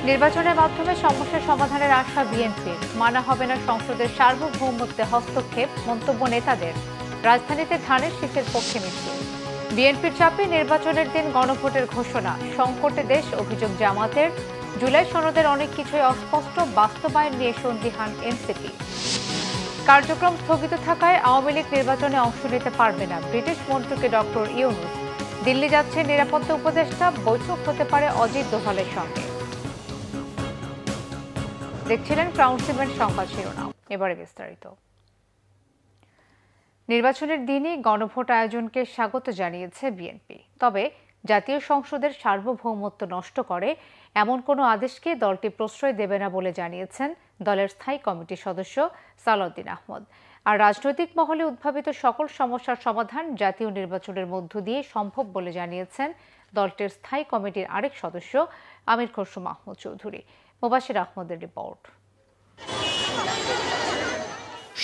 নির্বাচনের মাধ্যমে সমস্যা সমাধানের আশা বিএনপির। মানা হবে না সংসদের সার্বভৌমত্বে হস্তক্ষেপ, মন্তব্য নেতাদের। রাজধানীতে ধানের শীষের পক্ষে মিছিল। বিএনপির চাপে নির্বাচনের দিন গণভোটের ঘোষণা। সংকটে দেশ, অভিযোগ জামাতের। জুলাই সনদের অনেক কিছুই অস্পষ্ট, বাস্তবায়ন নিয়ে সন্দিহান এনসিপি। কার্যক্রম স্থগিত থাকায় আওয়ামী লীগ নির্বাচনে অংশ নিতে পারবে না, ব্রিটিশ মন্ত্রীকে ডক্টর ইউনূস। দিল্লি যাচ্ছে নিরাপত্তা উপদেষ্টা, বৈঠক হতে পারে অজিত দোভালের সঙ্গে। দেখছিলেন ক্রাউন সিমেন্ট সংবাদ শিরোনাম, এবারে বিস্তারিত। নির্বাচনের দিনই গণভোট আয়োজনকে স্বাগত জানিয়েছে বিএনপি, তবে জাতীয় সংসদের সার্বভৌমত্ব নষ্ট করে এমন কোনো আদেশকে দলটি প্রশ্রয় দেবে না বলে জানিয়েছেন দলের স্থায়ী কমিটির সদস্য সালাউদ্দিন আহমদ। আর রাজনৈতিক মহলে উদ্ভাবিত সকল সমস্যার সমাধান জাতীয় নির্বাচনের মধ্য দিয়ে সম্ভব বলে জানিয়েছেন দলটির স্থায়ী কমিটির আরেক সদস্য আমির খসরু মাহমুদ চৌধুরী। মুবাশির আহমদের রিপোর্ট।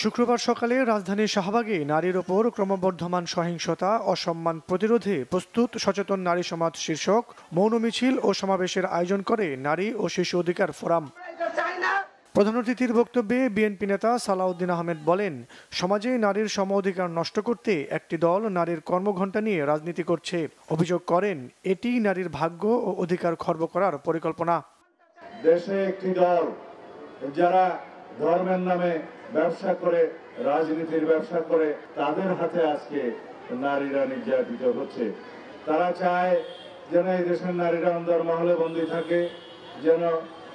শুক্রবার সকালে রাজধানীর শাহবাগে নারীর ওপর ক্রমবর্ধমান সহিংসতা, অসম্মান প্রতিরোধে প্রস্তুত সচেতন নারী সমাজ শীর্ষক মৌন মিছিল ও সমাবেশের আয়োজন করে নারী ও শিশু অধিকার ফোরাম। প্রধান অতিথির বক্তব্যে বিএনপি নেতা সালাউদ্দিন আহমেদ বলেন, সমাজে নারীর সম অধিকার নষ্ট করতে একটি দল নারীর কর্মঘণ্টা নিয়ে রাজনীতি করছে। অভিযোগ করেন, এটি নারীর ভাগ্য ও অধিকার খর্ব করার পরিকল্পনা। দেশে একটি দল যারা ধর্মের নামে ব্যবসা করে, রাজনীতির ব্যবসা করে, তাদের হাতে আজকে নারীরা নির্যাতিত হচ্ছে। তারা চায় যেন এই দেশের নারীরা অন্দরমহলে বন্দী থাকে, যেন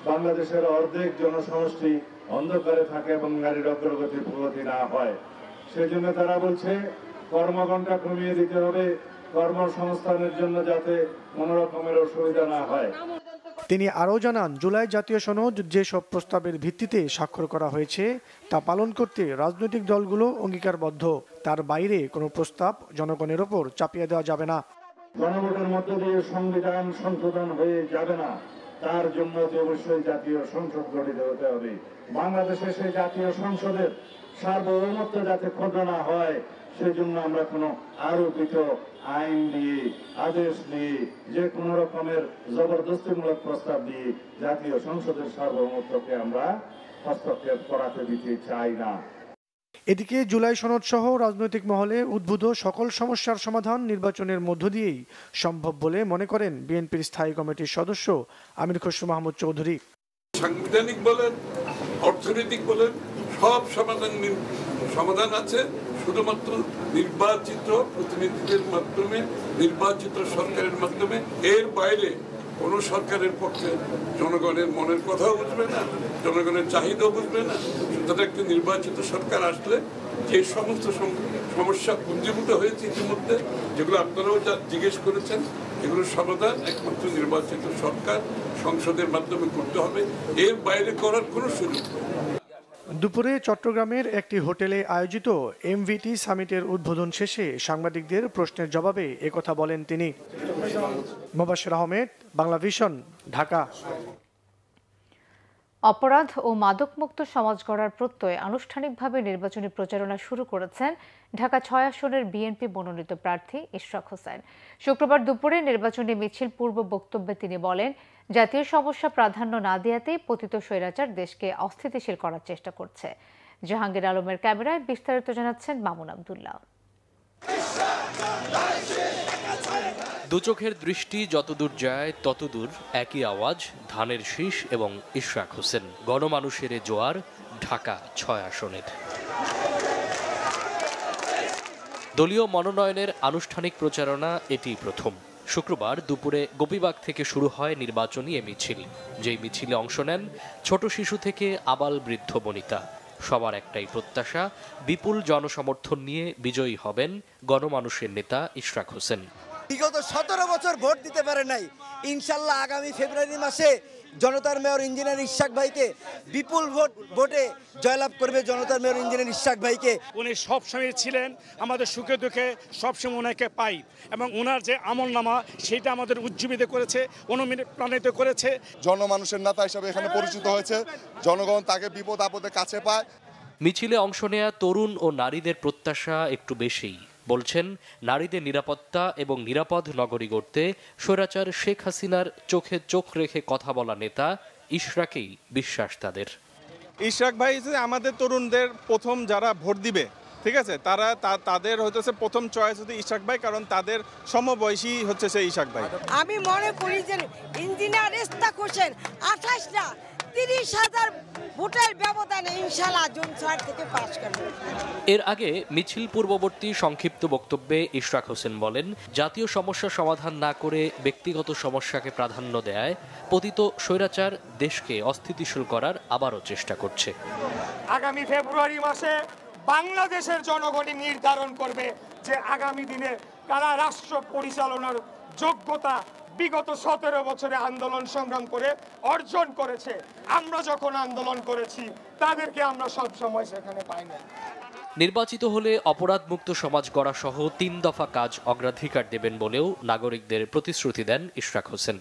বাংলাদেশের অর্ধেক জনসমষ্টি অন্ধকারে থাকে এবং নারীর অগ্রগতি প্রগতি না হয়। সেজন্য তারা বলছে কর্মঘণ্টা কমিয়ে দিতে হবে, কর্মসংস্থানের জন্য যাতে কোনো রকমের অসুবিধা না হয়। তিনি আরও জানান, জুলাই জাতীয় সনদ যেসব প্রস্তাবের ভিত্তিতে স্বাক্ষর করা হয়েছে তা পালন করতে রাজনৈতিক দলগুলো অঙ্গীকারবদ্ধ। তার বাইরে কোনো প্রস্তাব জনগণের ওপর চাপিয়ে দেওয়া যাবে না। গণভোটের মধ্য দিয়ে সংবিধান সংশোধন হয়ে যাবে না, তার জন্য অবশ্যই জাতীয় সংসদ গঠিত হতে হবে। বাংলাদেশে সেই জাতীয় সংসদের সার্বভৌমত্ব যাতে ক্ষুণ্ণ না হয়, সেজন্য আমরা কোনো আরোপিত আইন দিয়ে, আদেশ দিয়ে, যে কোনো রকমের জবরদস্তিমূলক প্রস্তাব দিয়ে জাতীয় সংসদের সার্বভৌমত্বকে আমরা হস্তক্ষেপ করাতে দিতে চাই না। এদিকে জুলাই সনদ সহ রাজনৈতিক মহলে উদ্ভূত সকল সমস্যার সমাধান নির্বাচনের মধ্য দিয়েই সম্ভব বলে মনে করেন বিএনপির স্থায়ী কমিটির সদস্য আমির খসরু মাহমুদ চৌধুরী। সাংবিধানিক বলেন, অর্থনৈতিক বলেন, সব সমাধান আছে, শুধুমাত্র নির্বাচিত প্রতিনিধিদের মাধ্যমে, নির্বাচিত সরকারের মাধ্যমে। এর বাইরে কোন সরকারের পক্ষে জনগণের মনের কথাও বুঝবে না, জনগণের চাহিদাও বুঝবে না। সুতরাং একটি নির্বাচিত সরকার আসলে যে সমস্ত সমস্যা পুঞ্জীভূত হয়েছে ইতিমধ্যে, যেগুলো আপনারাও যা জিজ্ঞেস করেছেন, এগুলোর সমাধান একমাত্র নির্বাচিত সরকার সংসদের মাধ্যমে করতে হবে। এর বাইরে করার কোনো সুযোগ নেই। দুপুরে চট্টগ্রামের একটি হোটেলে আয়োজিত এমভিটি সামিটের উদ্বোধন শেষে সাংবাদিকদের প্রশ্নের জবাবে একথা বলেন তিনি। মুবাশির আহমেদ, বাংলা ভিশন, ঢাকা। অপরাধ ও মাদকমুক্ত সমাজ গড়ার প্রত্যয়ে আনুষ্ঠানিকভাবে নির্বাচনী প্রচারণা শুরু করেছেন ঢাকা ৬ আসনের বিএনপি মনোনীত প্রার্থী ইশরাক হোসেন। শুক্রবার দুপুরে নির্বাচনী মিছিল পূর্ব বক্তব্যে তিনি বলেন, জাতীয় সমস্যা প্রাধান্য না দেওয়াতেই পতিত স্বৈরাচার দেশকে অস্থিতিশীল করার চেষ্টা করছে। জাহাঙ্গীর আলমের ক্যামেরায় বিস্তারিত জানাচ্ছেন মামুন আব্দুল্লাহ। দুচোখের দৃষ্টি যতদূর যায় ততদূর একই আওয়াজ, ধানের শীষ এবং ইশরাক হোসেন। গণমানুষের জোয়ার ঢাকা ৬ আসনের। দলীয় মনোনয়নের আনুষ্ঠানিক প্রচারণা এটি প্রথম। শুক্রবার দুপুরে গোপীবাগ থেকে শুরু হয় নির্বাচনী এ মিছিল। যেই মিছিলে অংশ নেন ছোট শিশু থেকে আবাল বৃদ্ধ বনিতা। সবার একটাই প্রত্যাশা, বিপুল জনসমর্থন নিয়ে বিজয়ী হবেন গণমানুষের নেতা ইশরাক হোসেন। বিগত 17 বছর ভোট দিতে পারে নাই, ইনশাল্লাহ আগামী ফেব্রুয়ারি মাসে জনতার মেয়র ইঞ্জিনিয়ার ইশরাক ভাইকে বিপুল ভোটে জয়লাভ করবে জনতার মেয়র ইঞ্জিনিয়ার ইশরাক ভাইকে। উনি সবসময় ছিলেন আমাদের সুখে দুঃখে, সবসময় ওনাকে পাই এবং ওনার যে আমলনামা সেটা আমাদের উজ্জীবিত করেছে, অনুপ্রাণিত করেছে। জনমানুষের নেতা হিসেবে এখানে পরিচিত হয়েছে, জনগণ তাকে বিপদ আপদে কাছে পায়। মিছিলে অংশ নেয়া তরুণ ও নারীদের প্রত্যাশা একটু বেশিই। বলছেন, নারীদের নিরাপত্তা এবং নিরাপদ নগরী গড়তে স্বৈরাচার শেখ হাসিনার চোখে চোখ রেখে কথা বলা নেতা ইশরাকেই বিশ্বাস তাদের। ইশরাক ভাই আমাদের তরুণদের প্রথম যারা ভোট দিবে, ঠিক আছে, তাদের হচ্ছে প্রথম চয়েস হচ্ছে ইশরাক ভাই, কারণ তাদের সমবয়সী হচ্ছে সেই ইশরাক ভাই। আমি মনে করি যে ইঞ্জিনিয়ার ইশরাক হোসেন 28 না 30,000 ভোটের ব্যবধানে ইনশাআল্লাহ জুন 4 থেকে পাস করবে। এর আগে মিছিল পূর্ববর্তী সংক্ষিপ্ত বক্তব্যে ইশরাক হোসেন বলেন, জাতীয় সমস্যা সমাধান না করে ব্যক্তিগত সমস্যাকে প্রাধান্য দেয় পতিত স্বৈরাচার দেশকে অস্থিতিশীল করার আবারও চেষ্টা করছে। আগামী ফেব্রুয়ারি মাসে বাংলাদেশের জনগণই নির্ধারণ করবে যে আগামী দিনে কারা রাষ্ট্র পরিচালনার যোগ্যতা বিগত 17 বছরে আন্দোলন সংগ্রাম করে অর্জন করেছে। আমরা যখন আন্দোলন করেছি তাদেরকে আমরা সব সময় সেখানে পাই না। নির্বাচিত হলে অপরাধমুক্ত সমাজ গড়া সহ 3 দফা কাজ অগ্রাধিকার দেবেন বলেও নাগরিকদের প্রতিশ্রুতি দেন ইশরাক হোসেন।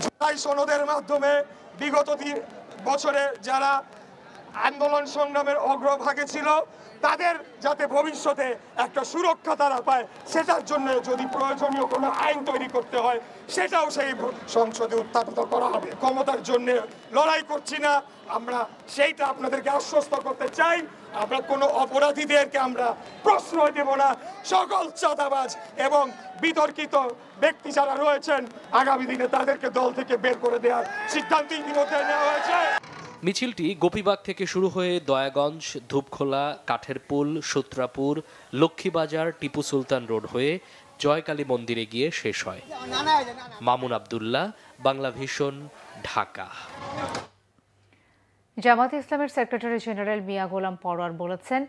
জুলাই সনদের মাধ্যমে বিগত বছরে যারা আন্দোলন সংগ্রামের অগ্রভাগে ছিল তাদের যাতে ভবিষ্যতে একটা সুরক্ষা তারা পায়, সেটার জন্য যদি প্রয়োজনীয় কোনো আইন তৈরি করতে হয় সেটাও সেই সংসদে উত্থাপিত করা হবে। ক্ষমতার জন্য লড়াই করছি না আমরা, সেইটা আপনাদেরকে আশ্বস্ত করতে চাই। আমরা কোনো অপরাধীদেরকে আমরা প্রশ্রয় দেব না। সকল চাঁদাবাজ এবং বিতর্কিত ব্যক্তি যারা রয়েছেন আগামী দিনে তাদেরকে দল থেকে বের করে দেওয়ার সিদ্ধান্ত ইতিমধ্যে নেওয়া হয়েছে। মিছিলটি গোপীবাগ থেকে শুরু হয়ে দয়াগঞ্জ, ধূপখোলা, কাঠেরপুল, সূত্রাপুর, লক্ষ্মীবাজার, টিপু সুলতান রোড হয়ে জয়কালী মন্দিরে গিয়ে শেষ হয়। মামুন আব্দুল্লাহ, বাংলা ভিশন, ঢাকা। জামায়াতে ইসলামের সেক্রেটারি জেনারেল মিয়া গোলাম পরোয়ার বলেছেন,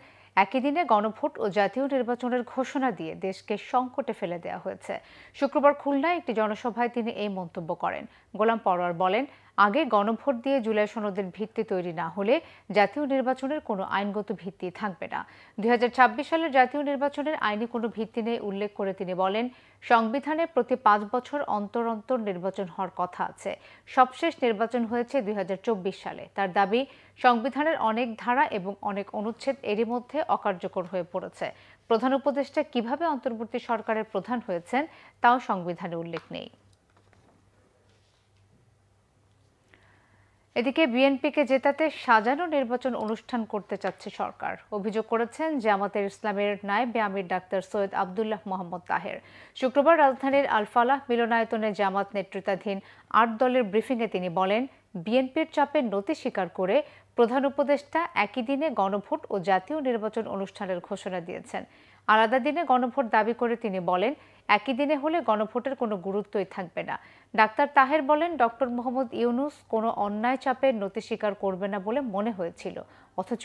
একই দিনে গণভোট ও জাতীয় নির্বাচনের ঘোষণা দিয়ে দেশকে সংকটে ফেলে দেওয়া হয়েছে। শুক্রবার খুলনায় একটি জনসভায় তিনি এই মন্তব্য করেন। গোলাম পরোয়ার বলেন, আগে গণভোট দিয়ে জুলাই সনদের ভিত্তি তৈরি না হলে জাতীয় নির্বাচনের কোনো আইনগত ভিত্তি থাকবে না। 2026 সালের জাতীয় নির্বাচনের আইনি কোনো ভিত্তি নেই উল্লেখ করে তিনি বলেন, সংবিধানে প্রতি 5 বছর অন্তর অন্তর নির্বাচন হওয়ার কথা আছে। সবশেষ নির্বাচন হয়েছে 2024 সালে। তার দাবি, সংবিধানের অনেক ধারা এবং অনেক অনুচ্ছেদ এরই মধ্যে অকার্যকর হয়ে পড়েছে। প্রধান উপদেষ্টা কিভাবে অন্তর্বর্তী সরকারের প্রধান হয়েছেন তাও সংবিধানে উল্লেখ নেই। এদিকে বিএনপিকে জেতাতে সাজানো নির্বাচন অনুষ্ঠান করতে চাচ্ছে সরকার। অভিযোগ করেছেন জামায়াতের ইসলামের নায়েবে আমির ডাক্তার সৈয়দ আব্দুল্লাহ মোহাম্মদ তাহের। শুক্রবার রাজধানীর আল ফালাহ মিলনায়তনে জামাত নেতৃত্বাধীন 8 দলের ব্রিফিংয়ে তিনি বলেন, বিএনপির চাপে নতি স্বীকার করে প্রধান উপদেষ্টা একই দিনে গণভোট ও জাতীয় নির্বাচন অনুষ্ঠানের ঘোষণা দিয়েছেন। আলাদা দিনে গণভোট দাবি করে তিনি বলেন, একই দিনে হলে গণভোটের কোনো গুরুত্বই থাকবে না। ডাক্তার তাহের বলেন, ডক্টর মোহাম্মদ ইউনূস কোনো অন্যায় চাপে নতি স্বীকার করবে না বলে মনে হয়েছিল, অথচ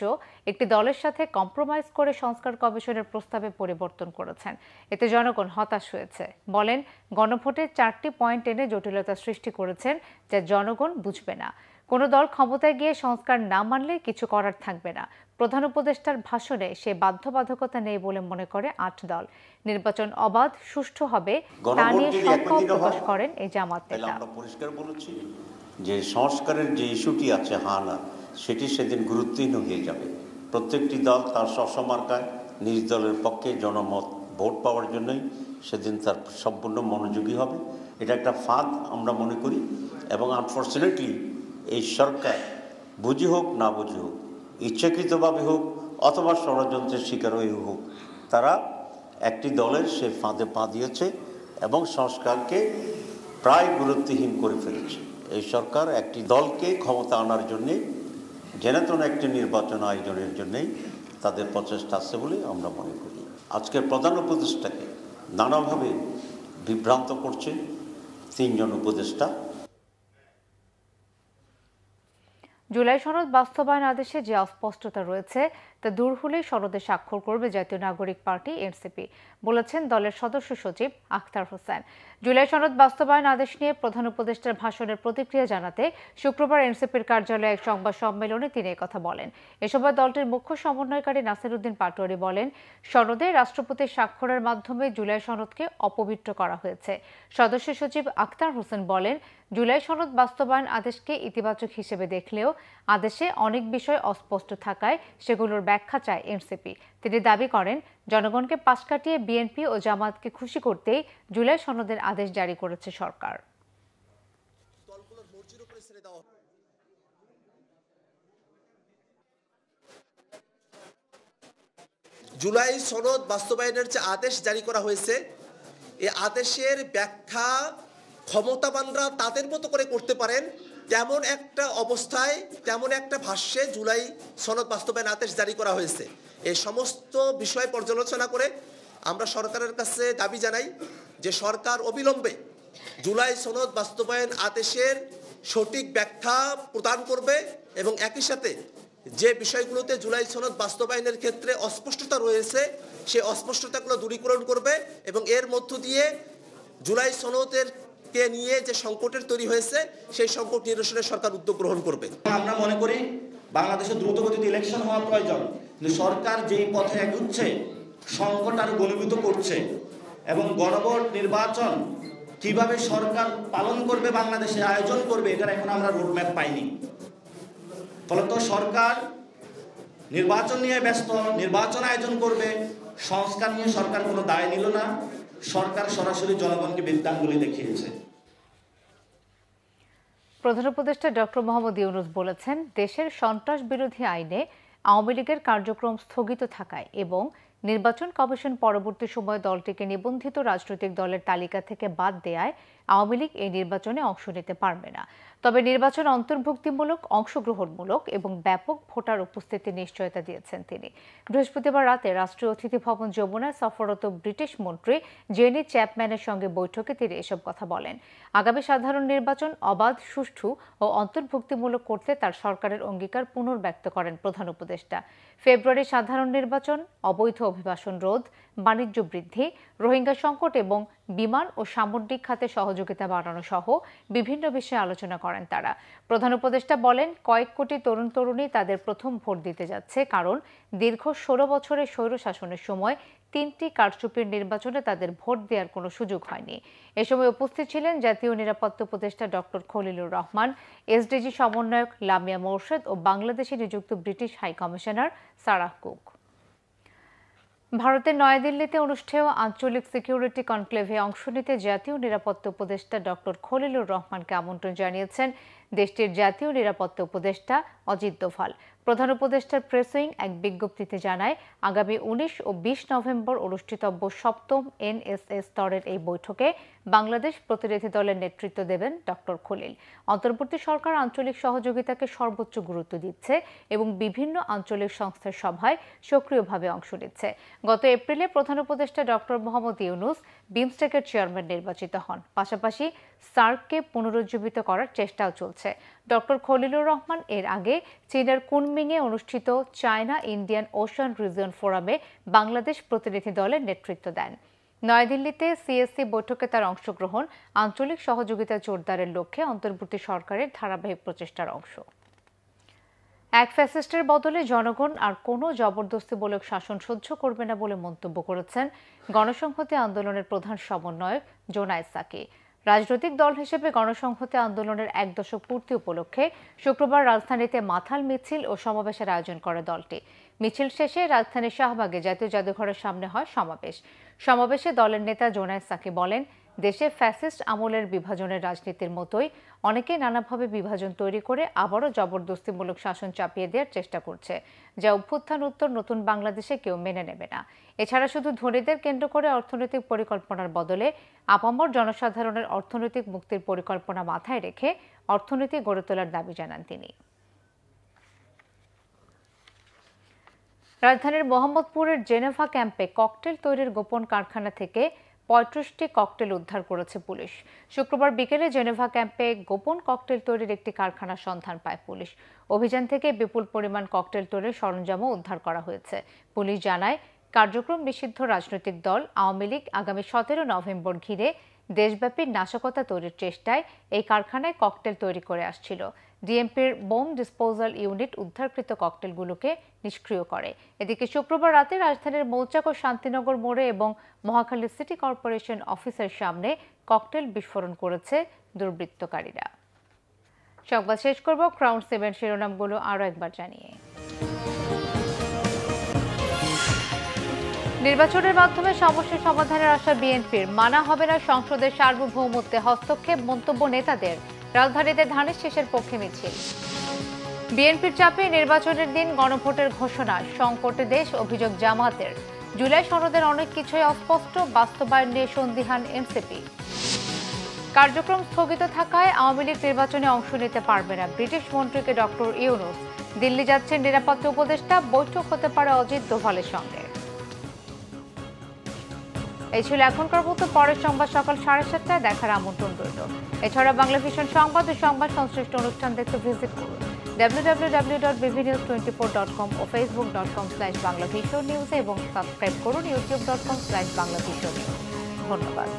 একটি দলের সাথে কম্প্রোমাইজ করে সংস্কার কমিশনের প্রস্তাবে পরিবর্তন করেছেন। এতে জনগণ হতাশ হয়েছে। বলেন, গণভোটে 4টি পয়েন্ট এনে জটিলতা সৃষ্টি করেছেন যা জনগণ বুঝবে না। কোনো দল ক্ষমতায় গিয়ে সংস্কার না মানলে কিছু করার থাকবে না। প্রধান উপদেষ্টার ভাষণে সে বাধ্যবাধকতা নেই বলে মনে করে 8 দল। নির্বাচন অবাধ, সুষ্ঠু হবে তা নিয়ে শঙ্কা প্রকাশ করেন এই জামাত নেতা। আমরা পরিষ্কার বলেছি যে সংস্কারের যে ইস্যুটি আছে হানা, সেটি সেদিন গুরুত্বহীন হয়ে যাবে। প্রত্যেকটি দল তার স্বসমার্কায় নিজ দলের পক্ষে জনমত ভোট পাওয়ার জন্যই সেদিন তার সম্পূর্ণ মনোযোগী হবে। এটা একটা ফাঁদ আমরা মনে করি, এবং আনফর্চুনেটলি এই সরকার বুঝি হোক না বুঝি হোক, ইচ্ছাকৃতভাবে হোক অথবা ষড়যন্ত্রের শিকার হয়ে হোক, তারা একটি দলের সে ফাঁদে পা দিয়েছে এবং সংস্কারকে প্রায় গুরুত্বহীন করে ফেলেছে। এই সরকার একটি দলকে ক্ষমতা আনার জন্যে জেনেতন একটি নির্বাচন আয়োজনের জন্যেই তাদের প্রচেষ্টা আছে বলে আমরা মনে করি। আজকের প্রধান উপদেষ্টাকে নানাভাবে বিভ্রান্ত করছে 3 জন উপদেষ্টা। জুলাই সনদ বাস্তবায়ন আদেশে যে অস্পষ্টতা রয়েছে তা দূর হলেই সনদে স্বাক্ষর করবে জাতীয় নাগরিক পার্টি এনসিপি, বলেছেন দলের সদস্য সচিব আখতার হোসেন। জুলাই সনদ বাস্তবায়ন আদেশ নিয়ে প্রধান উপদেষ্টার ভাষণের প্রতিক্রিয়া জানাতে শুক্রবার এনসিপির কার্যালয়ে এক সংবাদ সম্মেলনে তিনি একথা বলেন। এ সময় দলটির মুখ্য সমন্বয়কারী নাসির উদ্দিন পাটোয়ারি বলেন, সনদে রাষ্ট্রপতির স্বাক্ষরের মাধ্যমে জুলাই সনদকে অপবিত্র করা হয়েছে। সদস্য সচিব আখতার হোসেন বলেন, জুলাই সনদ বাস্তবায়ন আদেশকে ইতিবাচক হিসেবে দেখলেও আদেশে অনেক বিষয় অস্পষ্ট থাকায় সেগুলোর ব্যাখ্যা চায় এনসিপি। তিনি দাবি করেন, জনগণকে পাশ কাটিয়ে বিএনপি ও জামায়াতকে খুশি করতেই জুলাই সনদের আদেশ জারি করেছে সরকার। জুলাই সনদ বাস্তবায়নের যে আদেশ জারি করা হয়েছে এই আদেশের ব্যাখ্যা ক্ষমতাবানরা তাদের মতো করে করতে পারেন, তেমন একটা অবস্থায় তেমন একটা ভাষ্যে জুলাই সনদ বাস্তবায়ন আদেশ জারি করা হয়েছে। এই সমস্ত বিষয় পর্যালোচনা করে আমরা সরকারের কাছে দাবি জানাই যে সরকার অবিলম্বে জুলাই সনদ বাস্তবায়ন আদেশের সঠিক ব্যাখ্যা প্রদান করবে এবং একই সাথে যে বিষয়গুলোতে জুলাই সনদ বাস্তবায়নের ক্ষেত্রে অস্পষ্টতা রয়েছে সেই অস্পষ্টতাগুলো দূরীকরণ করবে এবং এর মধ্য দিয়ে জুলাই সনদের কে নিয়ে যে সংকটের তৈরি হয়েছে সেই সংকট নিরসনে সরকার উদ্যোগ গ্রহণ করবে। আমরা মনে করি বাংলাদেশে দ্রুতগতিতে ইলেকশন হওয়া প্রয়োজন, কিন্তু সরকার যেই পথে এগুচ্ছে সংকট আরো ঘনীভূত করছে এবং গণভোট নির্বাচন কিভাবে সরকার পালন করবে, বাংলাদেশে আয়োজন করবে, এটার এখন আমরা রোডম্যাপ পাইনি। ফলত সরকার নির্বাচন নিয়ে ব্যস্ত, নির্বাচন আয়োজন করবে, সংস্কার নিয়ে সরকার কোনো দায় নিল না, সরকার সরাসরি জনগণকে বিদ্যাঙ্গুলি দেখিয়েছে। প্রধান উপদেষ্টা ডক্টর মোহাম্মদ ইউনূস বলেছেন, দেশের সন্ত্রাস বিরোধী আইনে আওয়ামী লীগের কার্যক্রম স্থগিত থাকায় এবং নির্বাচন কমিশন পরবর্তী সময়ে দলটিকে নিবন্ধিত রাজনৈতিক দলের তালিকা থেকে বাদ দেয়ায় আওয়ামী লীগ এই নির্বাচনে অংশ নিতে পারবে না। তবে নির্বাচন অন্তর্ভুক্তিমূলক, অংশগ্রহণমূলক এবং ব্যাপক ভোটার উপস্থিতির নিশ্চয়তা দিয়েছেন তিনি। বৃহস্পতিবার রাতে রাষ্ট্রীয় অতিথি ভবন যমুনায় সফররত ব্রিটিশ মন্ত্রী জেনি চ্যাপম্যানের সঙ্গে বৈঠকে তিনি এসব কথা বলেন। আগামী সাধারণ নির্বাচন অবাধ, সুষ্ঠু ও অন্তর্ভুক্তিমূলক করতে তার সরকারের অঙ্গীকার পুনর্ব্যক্ত করেন প্রধান উপদেষ্টা। ফেব্রুয়ারি সাধারণ নির্বাচন, অবৈধ অভিবাসন রোধ, বাণিজ্য বৃদ্ধি, রোহিঙ্গা সংকট এবং বিমান ও সামুদ্রিক খাতে সহযোগিতা বাড়ানো সহ বিভিন্ন বিষয়ে আলোচনা করেন তারা। প্রধান উপদেষ্টা বলেন, কয়েক কোটি তরুণ তরুণী তাদের প্রথম ভোট দিতে যাচ্ছে, কারণ দীর্ঘ 16 বছরের স্বৈরশাসনের সময় 3টি কারচুপির নির্বাচনে তাদের ভোট দেওয়ার কোনো সুযোগ হয়নি। এ সময় উপস্থিত ছিলেন জাতীয় নিরাপত্তা উপদেষ্টা ডক্টর খলিলুর রহমান, এসডিজি সমন্বয়ক লামিয়া মোরশেদ ও বাংলাদেশে নিযুক্ত British high commissioner Sarah Cook. ভারতের নয়াদিল্লিতে অনুষ্ঠেয় আঞ্চলিক সিকিউরিটি কনক্লেভে অংশ নিতে জাতীয় নিরাপত্তা উপদেষ্টা ডক্টর খলিলুর রহমানকে আমন্ত্রণ জানিয়েছেন দেশটির জাতীয় নিরাপত্তা উপদেষ্টা অজিত দোভাল। প্রধান উপদেষ্টার প্রেস উইং এক বিজ্ঞপ্তিতে জানায়, আগামী 19 ও 20 নভেম্বর অনুষ্ঠিতব্য 7ম এনএসএস স্তরের এই বৈঠকে বাংলাদেশ প্রতিনিধি দলের নেতৃত্ব দেবেন ডক্টর খলিল। অন্তর্বর্তী সরকার আঞ্চলিক সহযোগিতাকে সর্বোচ্চ গুরুত্ব দিচ্ছে এবং বিভিন্ন আঞ্চলিক সংস্থার সভায় সক্রিয়ভাবে অংশ নিচ্ছে। গত এপ্রিলে প্রধান উপদেষ্টা ডক্টর মোহাম্মদ ইউনূস বিমস্টেকের চেয়ারম্যান নির্বাচিত হন। পাশাপাশি সার্ককে পুনরুজ্জীবিত করার চেষ্টাও চলছে। ডক্টর খলিলুর রহমান এর আগে চীনের কুনমিংয়ে অনুষ্ঠিত চায়না ইন্ডিয়ান ওশান রিজিয়ন ফোরামে বাংলাদেশ প্রতিনিধি দলের নেতৃত্ব দেন। নয়াদিল্লিতে সিএসসি বৈঠকে তার অংশগ্রহণ আঞ্চলিক সহযোগিতা জোরদারের লক্ষ্যে অন্তর্বর্তী সরকারের ধারাবাহিক প্রচেষ্টার অংশ। এক ফ্যাসিস্টের বদলে জনগণ আর কোনো জবরদস্তিমূলক শাসন সহ্য করবে না বলে মন্তব্য করেছেন গণসংহতি আন্দোলনের প্রধান সমন্বয়ক জোনায়েদ সাকি। রাজনৈতিক দল হিসেবে গণসংহতি আন্দোলনের 1 দশক পূর্তি উপলক্ষে শুক্রবার রাজধানীতে মাথাল মিছিল ও সমাবেশের আয়োজন করে দলটি। মিছিল শেষে রাজধানীর শাহবাগে জাতীয় জাদুঘরের সামনে হয় সমাবেশ। সমাবেশে দলের নেতা জোনায়েদ সাকি বলেন, দেশে ফ্যাসিস্ট আমলের বিভাজনের রাজনীতির মতোই অনেকেই নানাভাবে বিভাজন তৈরি করে আবারও জবরদস্তিমূলক শাসন চাপিয়ে দেওয়ার চেষ্টা করছে, যা অভ্যুত্থান উত্তর নতুন বাংলাদেশে কেউ মেনে নেবে না। এছাড়া শুধু ধনীদের কেন্দ্র করে অর্থনৈতিক পরিকল্পনার বদলে আপামর জনসাধারণের অর্থনৈতিক মুক্তির পরিকল্পনা মাথায় রেখে অর্থনীতি গড়ে তোলার দাবি জানান তিনি। রাজধানীর মোহাম্মদপুরের জেনেভা ক্যাম্পে ককটেল তৈরির গোপন কারখানা থেকে 35টি ককটেল উদ্ধার করেছে পুলিশ। শুক্রবার বিকেলে জেনেভা ক্যাম্পে গোপন ককটেল তৈরির একটি কারখানার সন্ধান পায় পুলিশ। অভিযান থেকে বিপুল পরিমাণ ককটেল তৈরির সরঞ্জামও উদ্ধার করা হয়েছে। পুলিশ জানায়, কার্যক্রম নিষিদ্ধ রাজনৈতিক দল আওয়ামী লীগ আগামী 17 নভেম্বর ঘিরে দেশব্যাপী নাশকতা তৈরির চেষ্টায় এই কারখানায় ককটেল তৈরি করে আসছিল। ডিএমপির বোম ডিসপোজাল ইউনিট উদ্ধারকৃত ককটেলগুলোকে নিষ্ক্রিয় করে। এদিকে শুক্রবার রাতে রাজধানীর মৌচাক ও শান্তিনগর মোড়ে এবং মহাখালী সিটি কর্পোরেশন অফিসের সামনে ককটেল বিস্ফোরণ করেছে দুর্বৃত্তকারীরা। সংবাদ শেষ করব ক্রাউন 7 শিরোনামগুলো আরও একবার জানিয়ে। নির্বাচনের মাধ্যমে সমস্যা সমাধানের আশা বিএনপির, মানা হবে না সংসদের সার্বভৌমত্বে হস্তক্ষেপ, মন্তব্য নেতাদের। রাজধানীতে ধানের শীষের পক্ষে মিছিল। বিএনপির চাপে নির্বাচনের দিন গণভোটের ঘোষণা, সংকটে দেশ, অভিযোগ জামাতের। জুলাই সনদের অনেক কিছুই অস্পষ্ট, বাস্তবায়ন নিয়ে সন্দিহান এনসিপি। কার্যক্রম স্থগিত থাকায় আওয়ামী লীগ নির্বাচনে অংশ নিতে পারবে না, ব্রিটিশ মন্ত্রীকে ডক্টর ইউনূস। দিল্লি যাচ্ছেন নিরাপত্তা উপদেষ্টা, বৈঠক হতে পারে অজিত দোভালের সঙ্গে। এই ছিল এখনকার মতো, পরের সংবাদ সকাল 7:30টায় দেখার আমন্ত্রণ রইল। এছাড়া বাংলা ভিশন সংবাদ ও সংবাদ সংশ্লিষ্ট অনুষ্ঠান দেখতে ভিজিট করুন www.bvnews24.com ও facebook.com/banglavisionnews এবং সাবস্ক্রাইব করুন youtube.com/banglavisionnews। ধন্যবাদ।